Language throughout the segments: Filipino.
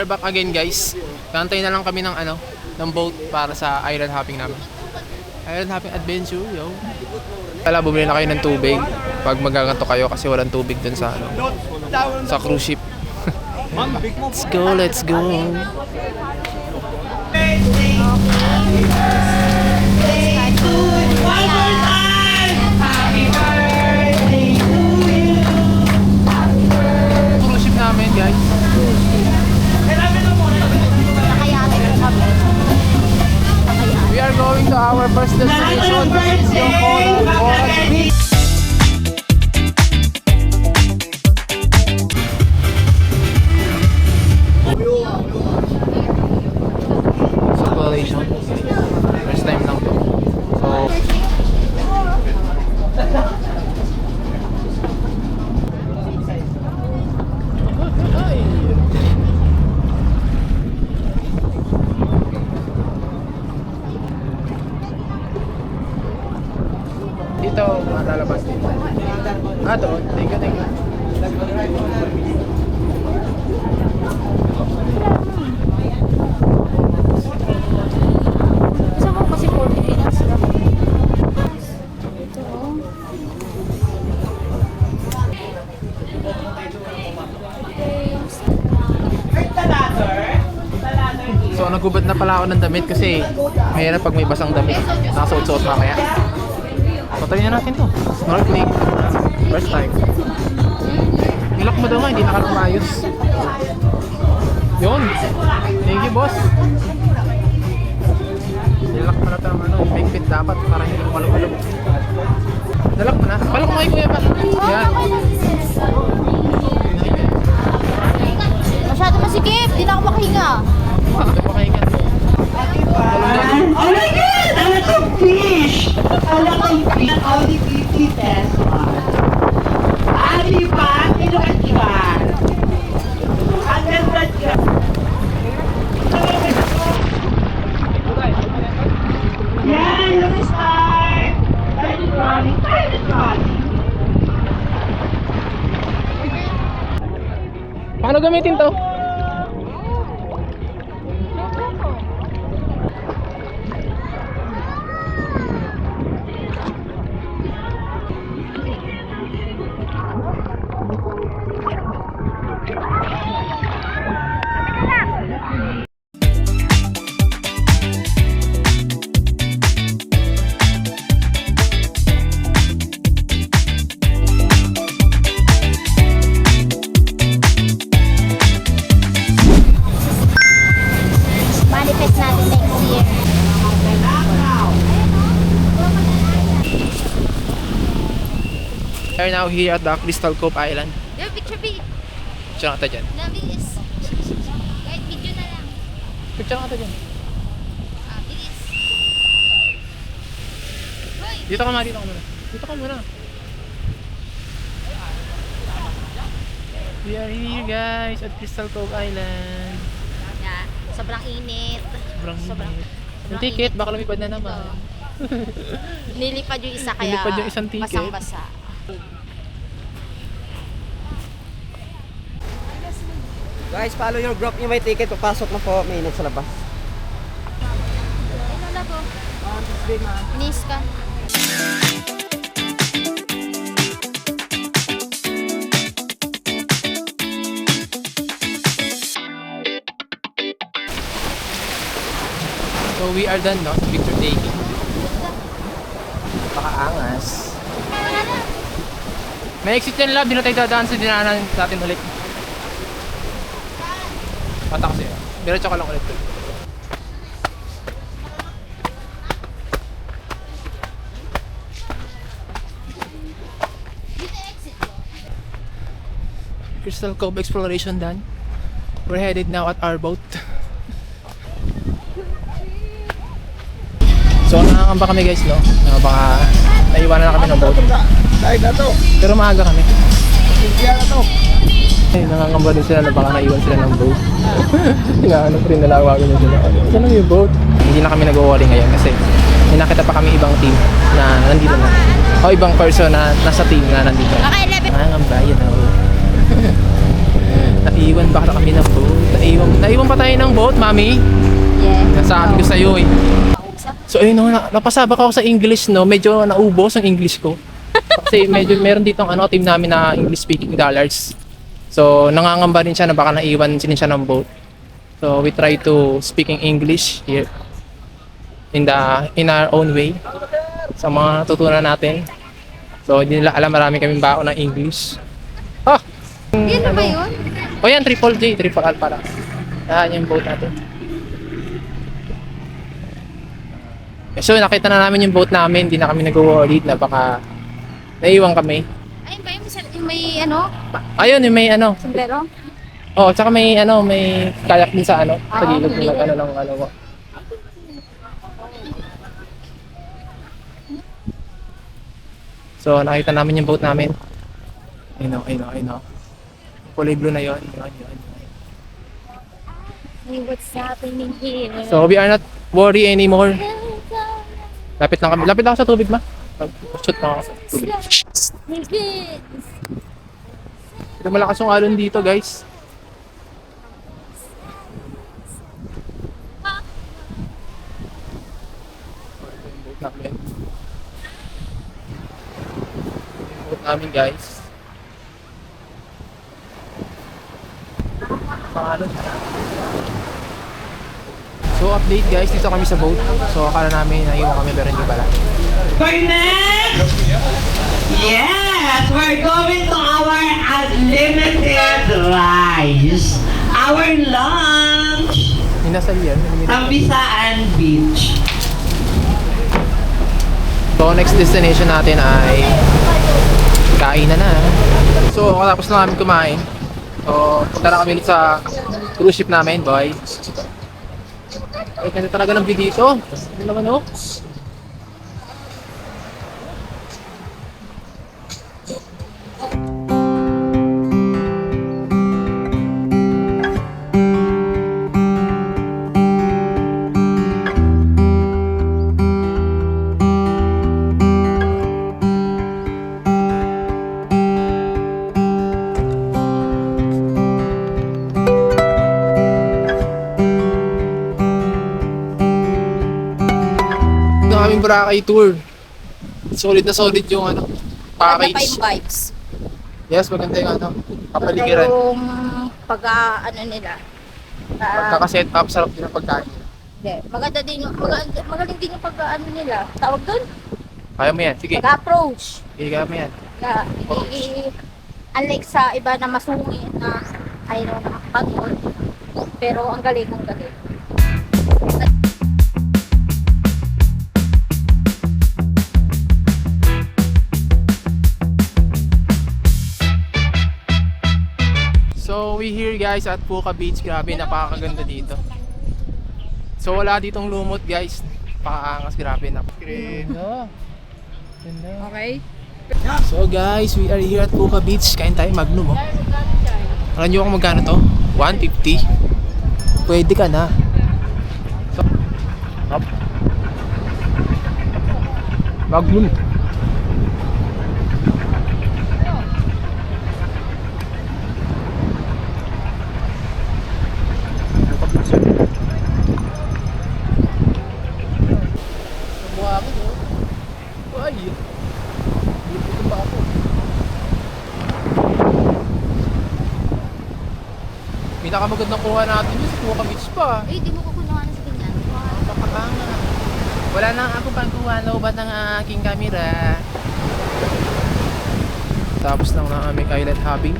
are back again guys. Kantay na lang kami ng ng boat para sa island hopping namin. Island hopping adventure, yo. Kala bumili na kayo ng tubig pag magaganto kayo kasi walang tubig dun sa sa cruise ship. Let's go, let's go. Cruise ship namin guys. We are going to our first destination, which is Yokohama Orange Beach. Exploration. First time lang to. So, dito, malalabas dito. Doon. Thank you, thank you. Gusto mo kasi 40 minutes lang. Ito. So, nagubad na pala ako ng damit kasi mahirap pag may basang damit. Nakasuot-suot mamaya. So, try na natin to. Snorkeling. First time. Nilak mo daw nga, hindi nakakamayos. Yun. Thank you, boss. Nilak mo na ito ng higpit dapat para hindi ko malug-malug. Nilak mo na. Balok mo kayo, kuya ba? Yan. Masyado masikip. Di na ako makahinga. Ito pa kayo nga. Oh my God! A lot of fish! A lot of fish! Only 50 pesos. Di ba? Inuan ka. Ang ganda ka. Yan! Yung start! Private rolling! Private rolling! Paano gamitin to? Manifest natin next year. We are now here at the Crystal Cove Island. There, picture B. Picture nga tayo dyan. Nabi is... Kahit video na lang. Picture nga tayo dyan. Bilis. Hoy! Dito ka muna, dito ka muna. Dito ka muna. We are here guys at Crystal Cove Island. Yeah, sobrang init. Sobrang init. Yung ticket, baka lumipad na naman. Nilipad yung isa kaya Nilipad yung isang ticket. basang-basa. Guys, follow your group yung may ticket. Papasok na po. May init sa labas. Ito na to. Ini-scan. So we are done, no? Sa picture taking. Pakaangas. May exit yan lab, di na tayo dadaan sa dinaanan natin ulit. Patak siya. Diretso ka lang ulit. Crystal Cove exploration done. We're headed now at our boat. So nakakamba kami guys, no? Na baka naiwanan na kami ng boat. Dahil na to. Pero maaga kami. Hindi na to. Eh, nakakamba din sila na baka naiwan sila ng boat. Hinahanap rin, nalawagan na sila. Saan na yung boat? Hindi na kami nag-worry ngayon kasi may nakita pa kami ibang team na nandito na. O ibang person na nasa team na nandito. Okay, 11. Nakakamba, yun na. Naiwan baka kami ng boat. Naiwan pa tayo ng boat, mami. Yeah. Nasabi ko sa'yo eh. So ayun no, napasabak ako sa English no, medyo naubos ang English ko. Kasi medyo meron ditong team namin na English speaking dollars. So nangangamba rin siya na baka naiwan din siya ng boat. So we try to speaking English here in our own way sa mga natutunan natin. So hindi nila alam, marami kaming baon ng English. Ah! Yan na ba yun? O yan, triple Alpha lang. Yan yung boat natin. So nakita na namin yung boat namin, hindi na kami nag-worried na baka naiwan kami. Ayun ba yung may ano? Ayun, yung may ano. Sombrero? Oh, tsaka may may kayak din sa sa gilid okay. ng mo. So nakita namin yung boat namin. Ayun. Kulay blue na yun. Hey, what's happening here? So we are not worry anymore. Lapit lang ako sa tubig, ma. Shoot na ako sa tubig. Pero malakas yung alon dito, guys. Boat namin, guys. Pangalan. So update guys, dito kami sa boat. So akala namin naiwan kami pero hindi pala. For next, yes, we're going to our unlimited rice. Our lunch, Inasal yan. Tambisaan Beach. So next destination natin ay kainan na. So katapos na namin kumain. So punta na kami sa cruise ship namin, boy. Ay, ganda talaga ng view dito. Ano naman oh? Aming Boracay tour. Solid na solid yung Maganda pa yung package. vibes. Yes, maganda yung kapaligiran. Yung pag nila. Pagkakaset up, sarap din ang pagkain. Maganda din yung, magaling din yung nila. Tawag doon? Kaya mo yan, sige. Pag-approach. Kaya mo yan. Unlike sa iba na masungit na ayaw na makapagod. Pero ang galing. So we here guys at Puka Beach. Grabe, napakaganda dito. So wala ditong lumot guys. Pakaangas, grabe. Ganda. Okay. So guys, we are here at Puka Beach. Kain tayo Magnum oh. Alam nyo kung magkano to? 150. Pwede ka na. So, up. Magnum. Pinakamagandang kuha natin yun sa Puka Beach pa. Eh, di mo kukunuhan sa ganyan. Napakanga. Wala na ako pang kuha, lobat ng aking camera. Tapos lang na aming island hopping.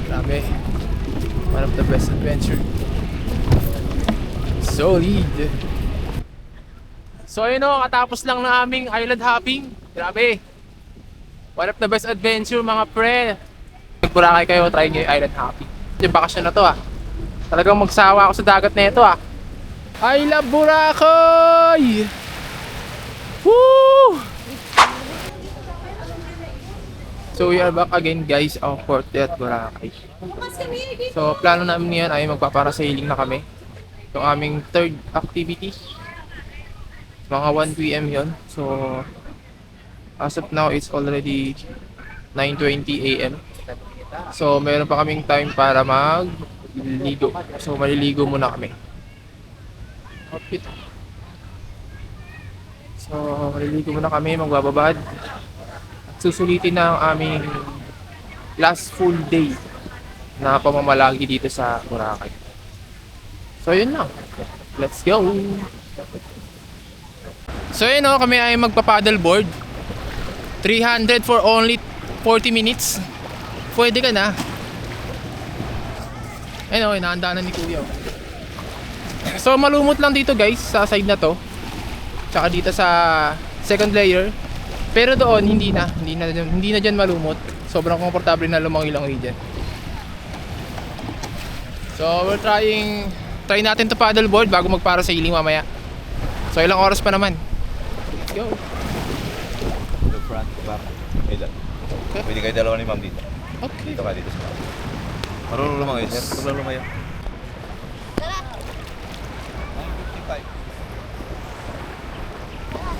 Grabe. One of the best adventure. Solid. So yun o, katapos lang na aming island hopping. Grabe. One of the best adventure mga pre. Nag-Boracay kayo, try nyo yung island hopping. Yung bakasyon na to talagang magsawa ako sa dagat na ito I love Boracay! Woo! So we are back again guys of Port at Boracay. So plano namin ngayon ay magpaparasailing na kami. Yung aming third activity. Mga 1 PM yon. So as of now it's already 9:20 AM. So meron pa kaming time para Maliligo. So, maliligo muna kami. Outfit. So, maliligo muna kami, magbababad. At susulitin na ang aming last full day na pamamalagi dito sa Boracay. So, yun lang. Let's go! So, yun o, kami ay magpa-paddleboard. 300 for only 40 minutes. Pwede ka na. Ayun o, inaandaanan ni Kuya. So, malumot lang dito guys, sa side na to. Tsaka dito sa second layer. Pero doon, hindi na dyan malumot. Sobrang komportable na lumangoy-langoy dyan. So, try natin to paddleboard bago magparasailing mamaya. So, ilang oras pa naman. Let's go. The front, back, middle. Okay. Pwede kayo dalawa ni ma'am dito. Okay. Dito ka, dito sa ma'am. Marunong lumayo, sir. Marunong lumayo.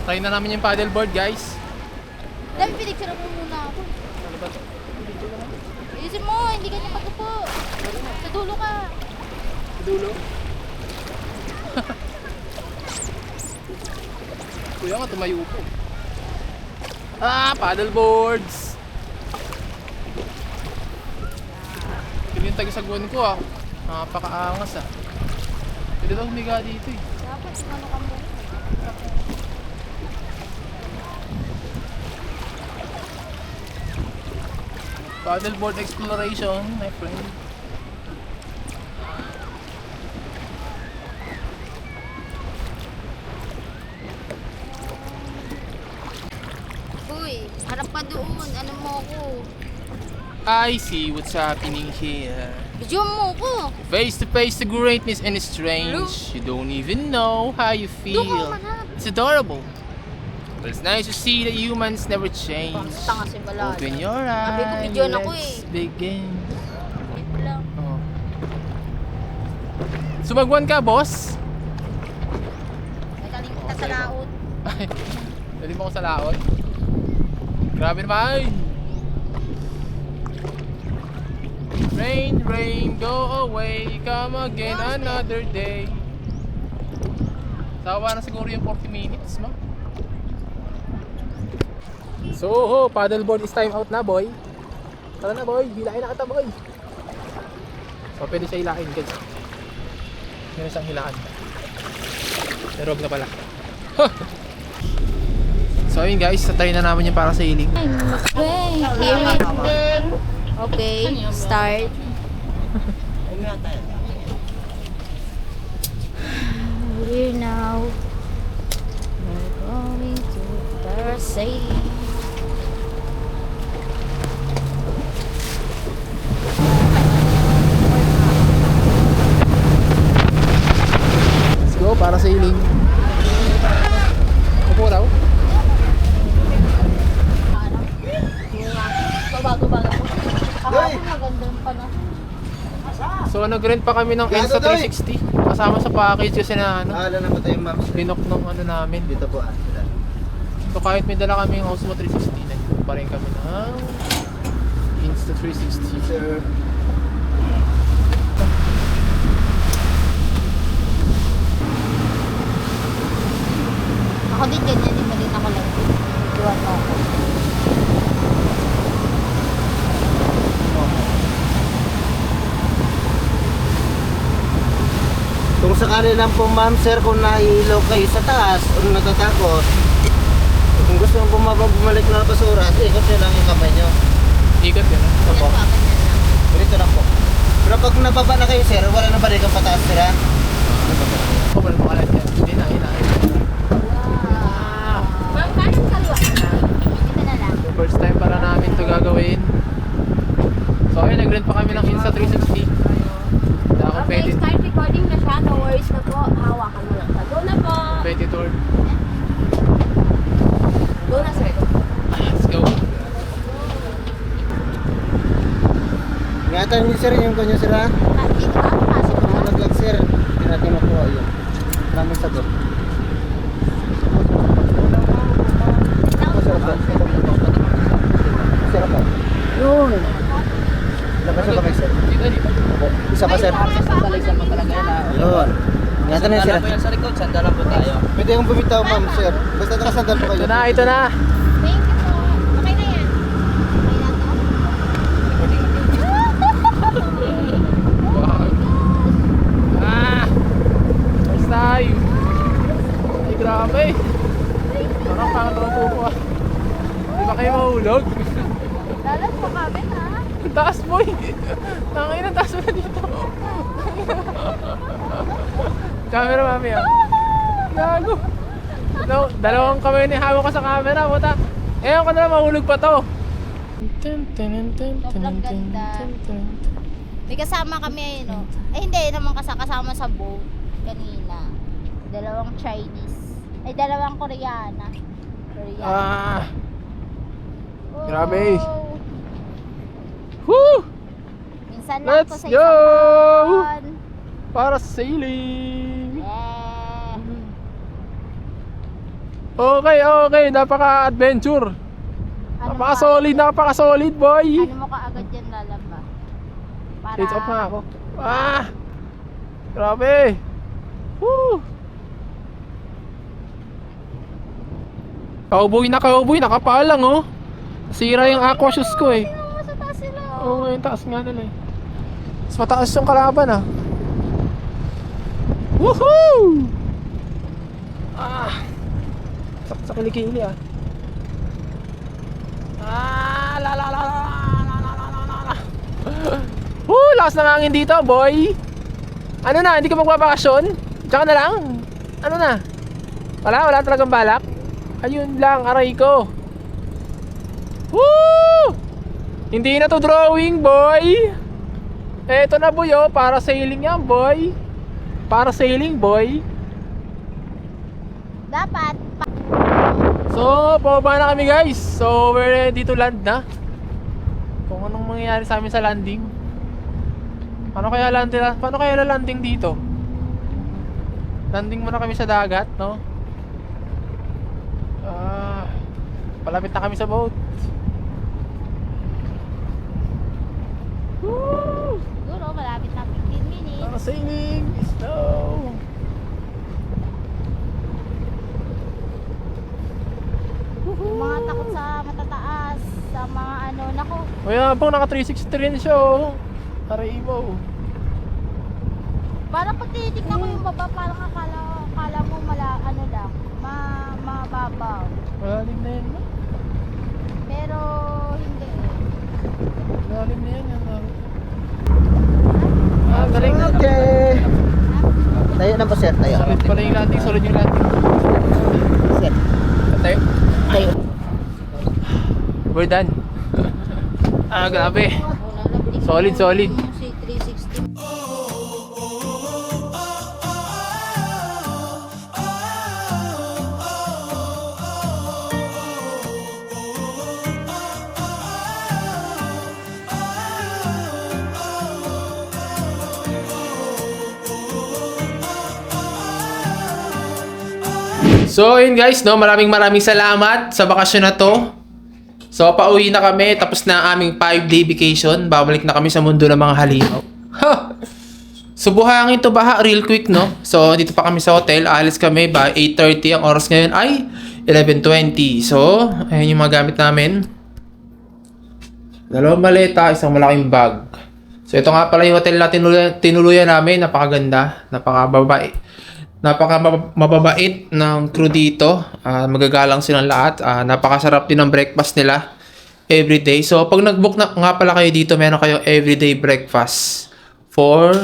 Try na namin yung paddleboard guys. Dami pinicture mo muna ako. Isin mo, hindi ka niya pagkupo. Sa dulo ka. Dulo. Kuya nga, tumayo po. Paddleboards! Ito yung tagasagwan ko Napakaangas Pwede daw humiga dito eh. Dapat, ano ka muna. Paddleboard exploration, my friend. Uy, harap ka doon. Ano mo ako? I see what's happening here. Video mo ko. Face to face to greatness and it's strange. You don't even know how you Doon ka feel. manap. It's adorable. But it's nice to see that humans never change. Tanga si Balad. Open your Sabi ko, eyes. bidyoan ako Let's begin. Wait lang. Oh. Sumagwan ka, boss? Nagaling kita sa laot. Ay, dali mo ko sa laot. Grabe naman. Rain, rain, go away. Come again another day. Sawa na siguro yung 40 minutes, ma. So, paddleboard is time out na, boy. Tara na, boy. Hilain na kita, boy. So, pwede siya hilain, guys. Meron siyang hilaan. Pero wag na pala. So, yun guys. Try na namin yung parasailing. Okay, here we go. Okay, start. We're now going to parasailing. Let's go, parasailing. Upo raw. Babago-bago. Kahapon magandang panahon. So, nag-rent pa kami ng Ensa 360. Kasama sa package kasi na Aala na ba tayo, ma'am? linok ng namin. Dito po, sila. So, kahit may dala kami yung Osmo 360, nag pa rin kami ng Insta 360. Sir. Ako din ganyan, di ba din ako lang. Iwan mo ako. Kung sakali lang po ma'am sir, kung nahihilo kayo sa taas o natatakot, kung gusto nyo bumalik na basura, ikot nyo lang yung kamay nyo. Ikot yun. Yan Opo. pa, ganyan lang. Ganito lang po. Pero pag nababa na kayo sir, wala na balikan pataas sir ha? Ako pala makalat yan. Hindi na, Wow. Ma'am, kanan kaliwa. Ito na lang. So, first time para namin to gagawin. So, ayun, nag-rent pa kami ng Insta 360. Hindi ako Okay, pwede. start recording na siya. No worries na po. Hawakan mo lang. Go na po. Pwede tour. Go na, sir. Let's go. Ingatan niyo sir yung kanyo sir ha? Dito ka, pasok ka. Nalaglag sir, hindi natin makuha yun. Maraming sagot. Sir po. Sir po. Yun. Labas na kami sir. Dito, dito. Isa pa sir. na sila. Sandala po yan sa likod, sandalan po tayo. Pwede akong bumitaw, ma'am, sir. Basta nakasandal po kayo. Ito na, ito na. Thank you po. Okay na yan. Okay na to? First time. Ay, grabe. Parang pangatro po ah. Di ba kayo mahulog? Lalas mo kami ha? Ang taas boy. Tangay na taas mo na dito. Camera mami ah. Gago. Dalawang kamay ni hawak ko sa camera. Puta. Ewan ko na lang mahulog pa to. Sobrang ganda. May kasama kami ayun o. Eh hindi naman kasama sa boat kanina. Dalawang Chinese. Ay dalawang Koreana. Ah. Grabe. Wow. Woo! Minsan lang Let's ko sa go! isang buwan. Para sa sailing. Yeah. Okay. Napaka-adventure. Ano Napaka-solid, boy. Ano mo kaagad yan lalaba? Para... Shades off na ako. Ah! Grabe! Woo! Cowboy, nakapalang oh. Sira yung aqua shoes ko eh. Ano sa taas sila? Oo, yung taas nga nila eh. Mas mataas yung kalaban ah. Woohoo! Ah! Sakit sa kilikili ah. Ah! La la la la la la la la la. Woo! Lakas ng hangin dito, boy! Ano na, hindi ka magbabakasyon? Tsaka na lang? Ano na? Wala talagang balak? Ayun lang, aray ko. Woo! Hindi na to drawing, boy. Eto na, boy, oh. Para sailing yan, boy. Para sailing, boy. Dapat. So, pababa na kami, guys. So, we're ready to land na. Kung anong mangyayari sa amin sa landing. Paano kaya landing dito? Landing muna kami sa dagat, no? Palapit na kami sa boat. Woo! Siguro, malapit na 15 minutes. Para sailing. Let's go. Yung mga takot sa matataas, sa mga ano, nako. Mayabang naka 360 rin siya, oh. Aray mo. Parang pag tinitignan ko yung baba, parang akala mo ano lang, mababaw. Malalim na yan, no? Pero, hindi. Malalim na yan, yan. Galing. Okay. Tayo na po, sir. Tayo. Solid pala yung landing, solid yung landing. Sir. Tayo. Tayo. We're done. Grabe. Solid. Yung si 360. So, yun guys, no, maraming salamat sa bakasyon na to. So, pauwi na kami, tapos na ang aming 5-day vacation. Babalik na kami sa mundo ng mga halimaw. Ha! So, buhangin to baha real quick, no? So, dito pa kami sa hotel. Alis kami by 8:30. Ang oras ngayon ay 11:20. So, ayan yung mga gamit namin. Dalawang maleta, isang malaking bag. So, ito nga pala yung hotel na tinuluyan namin. Napakaganda. Napaka-mababait ng crew dito. Magagalang silang lahat. Napakasarap din ng breakfast nila everyday. So, pag nag-book na nga pala kayo dito, meron kayo everyday breakfast for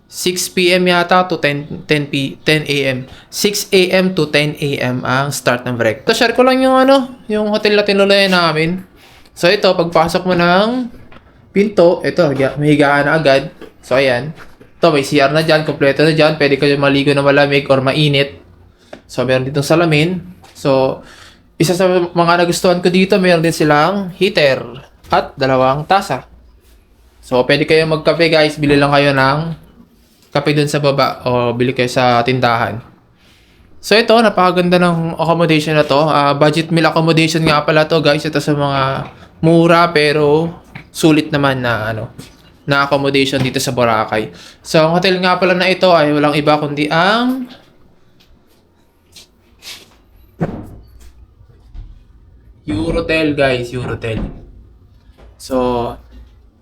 6 p.m. yata to 10 a.m. 6 a.m. to 10 a.m. ang start ng breakfast. So, share ko lang yung hotel na tinuluyan namin. So, ito, pagpasok mo ng pinto, ito, may higaan na agad. So, ayan. Ito, may CR na dyan, kompleto na dyan. Pwede kayo maligo na malamig or mainit. So, meron ditong salamin. So, isa sa mga nagustuhan ko dito, meron din silang heater at 2 tasa. So, pwede kayo magkape guys. Bili lang kayo ng kape dun sa baba o bili kayo sa tindahan. So, ito, napakaganda ng accommodation na to. Budget meal accommodation nga pala to guys. Ito sa mga mura pero sulit naman na na accommodation dito sa Boracay. So, ang hotel nga pala na ito ay walang iba kundi ang Eurotel, guys. Eurotel. So,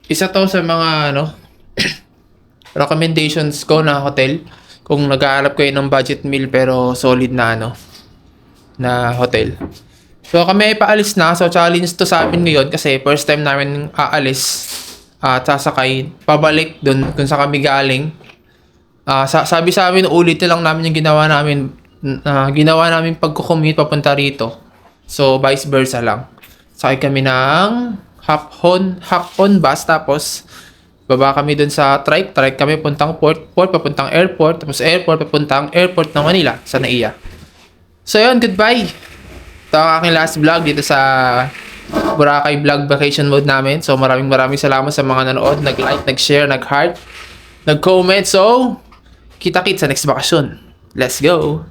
isa to sa mga recommendations ko na hotel. Kung nag-aalap kayo ng budget meal pero solid na na hotel. So, kami ay paalis na. So, challenge to sa amin ngayon kasi first time namin aalis at sasakay pabalik dun kung saan kami galing. Sabi sa amin, ulit na lang namin yung ginawa namin pagko-commute papunta rito. So, vice versa lang. Sakay kami ng hop-on bus, tapos baba kami dun sa trike kami puntang port papuntang airport, tapos airport papuntang airport ng Manila sa NAIA. So, yun, goodbye. Ito ang aking last vlog dito sa Boracay vlog vacation mode namin. So, maraming salamat sa mga nanood, nag-like, nag-share, nag-heart, nag-comment. So, kita-kits sa next bakasyon. Let's go!